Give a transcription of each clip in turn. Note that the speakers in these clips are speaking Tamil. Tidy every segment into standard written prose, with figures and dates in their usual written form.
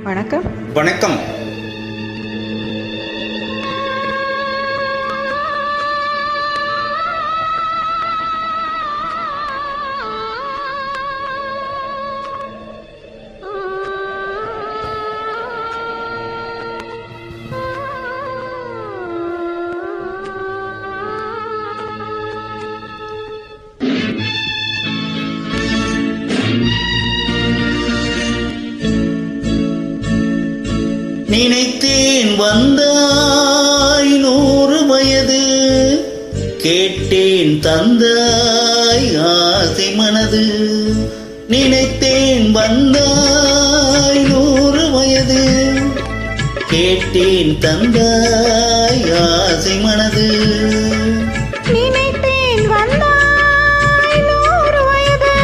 வணக்கம். வணக்கம். நினைத்தேன் வந்தாய் 100 வயது, கேட்டேன் தந்தாய் ஆசை மனது. நினைத்தேன் வந்தாய் 100 வயது, கேட்டேன் தந்தாய் ஆசை மனது. நினைத்தேன் வந்தாய் 100 வயது,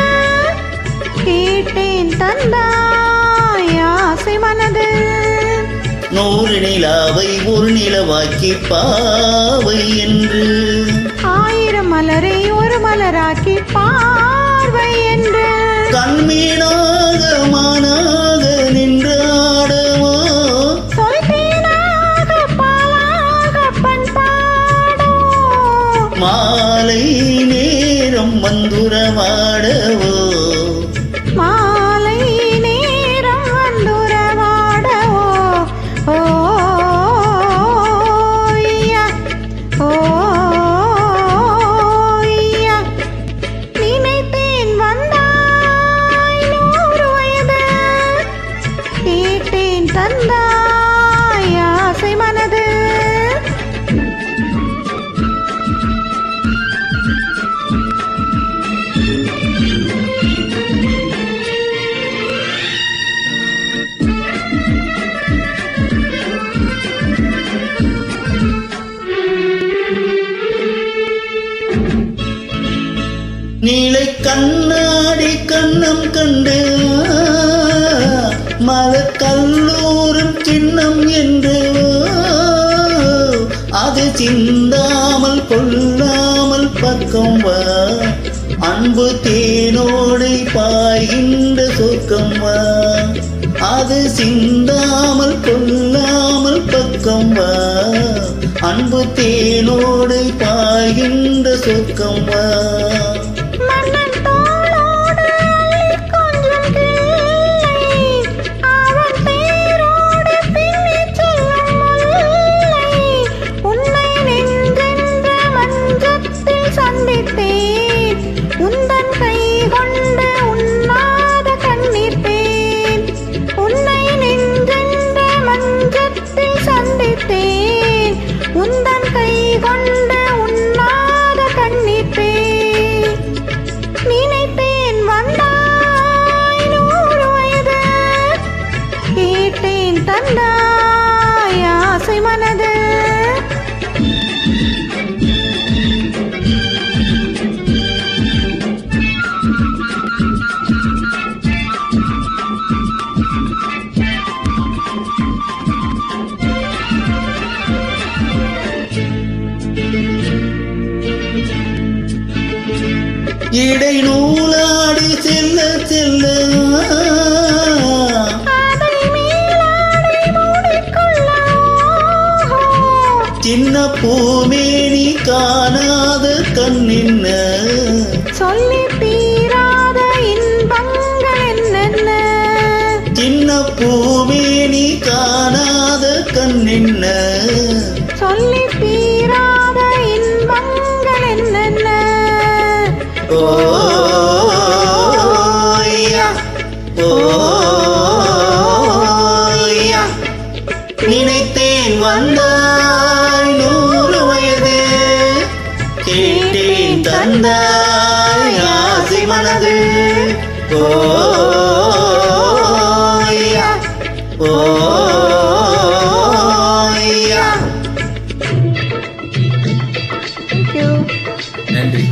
கேட்டேன் தந்தாய் ஆசை மனது. 100 நிலாவை ஒரு நிலவாக்கி பாவை என்று, 1000 மலரை ஒரு மலராக்கி பார்வை என்று, கண்மீனாக மானாக நின்றாடவோ, சொல்பேனாக பாலாக பண்பாடோ, மாலை நேரம் வந்துறவாடவோ, மாலை நேரம் வந்துறவாடவோ. ஓய்யா ஓய்யா, நினைத்தேன் வந்தாய் 100 வயது, கேட்டேன் தந்தாய் ஆசை மனது. நீலை கண்ணாடி கண்ணம் கண்டு, மலர் கல்லூரும் சின்னம் என்று, அது சிந்தாமல் கொள்ளாமல் பக்கம் வா, அன்பு தேனோடை பாய்கின்ற சொர்க்கம் வா. அது சிந்தாமல் கொள்ளாமல் பக்கம் வா, அன்பு தேனோடை பாய்கின்ற சொர்க்கம் வா. மன்னன் தோளோடு அள்ளிக் கொஞ்சும் கிள்ளை, அவன் தேரோடு பின்னிச் செல்லும் முல்லை. உன்னை நெஞ்சென்ற மஞ்சத்தில் சந்தித்தேன், உந்தன் கை கொண்டு உண்ணாத கண்ணீர் தேன். உன்னை நெஞ்சென்ற மஞ்சத்தில் சந்தித்தேன், உந்தன் கை கொண்டு உண்ணாத கண்ணீர் தேன். நினைத்தேன் வந்தாய் 100 வயது, கேட்டேன் தந்தாய் ஆசை மனது. இடை நூலாடி செல்ல செல்ல, அதை மேலாடை மூடிக்கொள்ள, சின்ன பூமேனி காணாத கண்ணின்ன, சொல்லி தீராத இன்பங்கள் என்னென்ன. சின்ன பூமேனி காணாத கண்ணின்ன, சொல்லி தீராத இன்பங்கள் என்னென்ன. ஓய்யா ஓய்யா, நினைத்தேன் வந்தாய் 100 வயது, கேட்டேன் தந்தாய் ஆசை மனது. ஓய்யா ஓய்யா. Thank you. நன்றி.